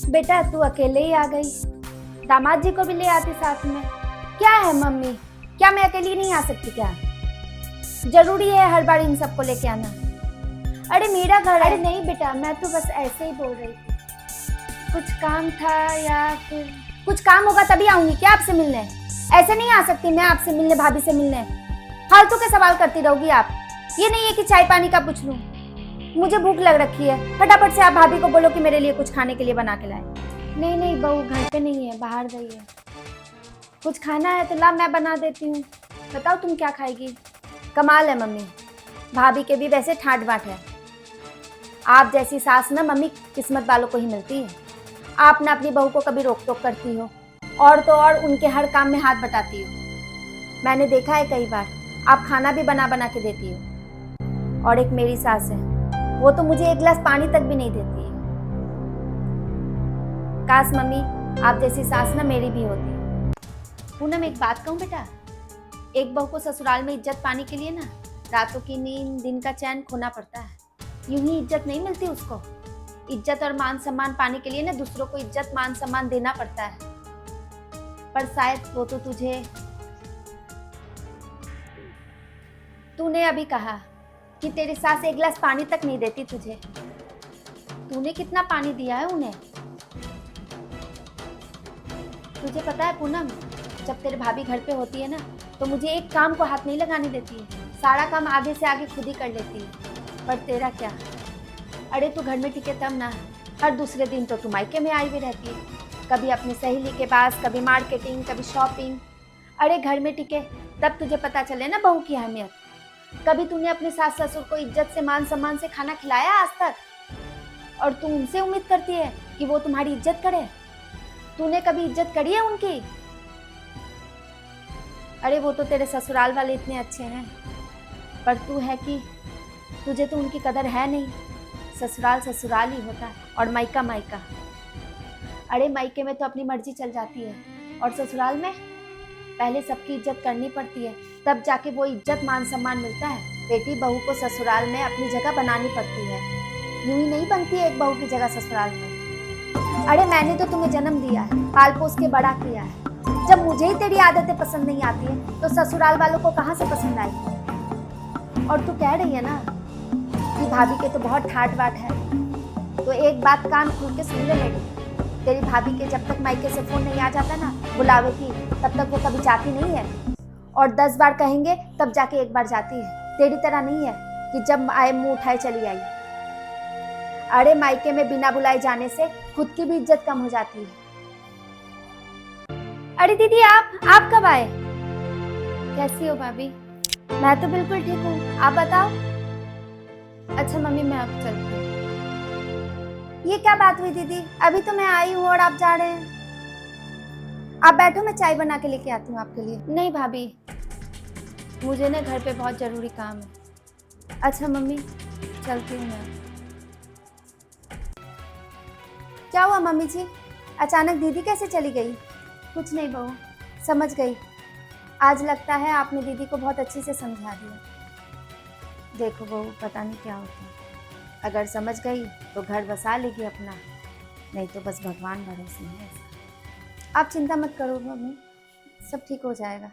बेटा तू अकेले ही आ गई, दामाद जी को भी ले आती साथ में। क्या है मम्मी, क्या मैं अकेली नहीं आ सकती क्या? जरूरी है हर बार इन सबको लेके आना? अरे मेरा घर। अरे नहीं बेटा, मैं तो बस ऐसे ही बोल रही थी। कुछ काम था या फिर कुछ काम होगा तभी आऊंगी क्या आपसे मिलने? ऐसे नहीं आ सकती मैं आपसे मिलने, भाभी से मिलने। फालतू के सवाल करती रहोगी आप। ये नहीं है कि चाय पानी का पूछ लूं। मुझे भूख लग रखी है, फटाफट से आप भाभी को बोलो कि मेरे लिए कुछ खाने के लिए बना के लाए। नहीं नहीं बहू, घर पे नहीं है, बाहर गई है। कुछ खाना है तो ला, मैं बना देती हूँ। बताओ तुम क्या खाएगी? कमाल है मम्मी, भाभी के भी वैसे ठाट बाट है। आप जैसी सास ना मम्मी किस्मत वालों को ही मिलती है। आप ना अपनी बहू को कभी रोक टोक करती हो, और तो और उनके हर काम में हाथ बटाती हो। मैंने देखा है कई बार, आप खाना भी बना बना के देती हो। और एक मेरी सास है, वो तो मुझे एक गिलास पानी तक भी नहीं देती है। काश मम्मी आप जैसी सास ना मेरी भी होती। पूनम एक बात कहूँ बेटा, एक बहू को ससुराल में इज्जत पाने के लिए ना रातों की नींद दिन का चैन खोना पड़ता है। यूं ही इज्जत नहीं मिलती उसको। इज्जत और मान सम्मान पाने के लिए ना दूसरों को इज्जत मान सम्मान देना पड़ता है। पर शायद वो तो तुझे, तूने अभी कहा कि तेरी सास एक गिलास पानी तक नहीं देती तुझे। तूने कितना पानी दिया है उन्हें? तुझे पता है पूनम, जब तेरी भाभी घर पे होती है ना तो मुझे एक काम को हाथ नहीं लगाने देती है। सारा काम आगे से आगे खुद ही कर लेती है। पर तेरा क्या? अरे तू घर में टिके तब ना, हर दूसरे दिन तो तू मायके में आई भी रहती है। कभी अपनी सहेली के पास, कभी मार्केटिंग, कभी शॉपिंग। अरे घर में टिके तब तुझे पता चले ना बहू की अहमियत। कभी तूने अपने सास ससुर को इज्जत से मान सम्मान से खाना खिलाया आज तक? और तू उनसे उम्मीद करती है कि वो तुम्हारी इज्जत करे? तूने कभी इज्जत करी है उनकी? अरे वो तो तेरे ससुराल वाले इतने अच्छे हैं, पर तू है कि तुझे तो उनकी कदर है नहीं। ससुराल ससुराल ही होता है और मायका मायका। अरे मायके में तो अपनी मर्जी चल जाती है, और ससुराल में पहले सबकी इज्जत करनी पड़ती है, तब जाके वो इज्जत मान सम्मान मिलता है। बेटी बहू को ससुराल में अपनी जगह बनानी पड़ती है, यूं ही नहीं बनती है एक बहू की जगह ससुराल में। अरे मैंने तो तुम्हें जन्म दिया है, पाल पोस के बड़ा किया है। जब मुझे ही तेरी आदतें पसंद नहीं आती है तो ससुराल वालों को कहाँ से पसंद आएगी? और तू कह रही है ना कि भाभी के तो बहुत ठाट बाट है, तो एक बात कान खोल के सुन ले बेटी। तेरी भाभी के जब तक मायके से फोन नहीं आ जाता ना बुलावे की, तब तक वो कभी जाती नहीं है। और 10 बार कहेंगे तब जाके एक बार जाती है। तेरी तरह नहीं है कि जब आए मुंह उठाए चली आई। अरे मायके में बिना बुलाए जाने से खुद की भी इज्जत कम हो जाती है। अरे दीदी आप कब आए? कैसी हो भाभी? मैं तो बिल्कुल ठीक हूँ, आप बताओ। अच्छा मम्मी मैं अब चलती हूँ। ये क्या बात हुई दीदी, अभी तो मैं आई हूँ और आप जा रहे हैं। आप बैठो, मैं चाय बना के लेके आती हूँ आपके लिए। नहीं भाभी, मुझे ना घर पे बहुत जरूरी काम है। अच्छा मम्मी चलती हूँ मैं। क्या हुआ मम्मी जी, अचानक दीदी कैसे चली गई? कुछ नहीं बहू, समझ गई। आज लगता है आपने दीदी को बहुत अच्छे से समझा दिया। देखो बहू, पता नहीं क्या होता है। अगर समझ गई तो घर बसा लेगी अपना, नहीं तो बस भगवान भरोसे है। आप चिंता मत करो मम्मी, सब ठीक हो जाएगा।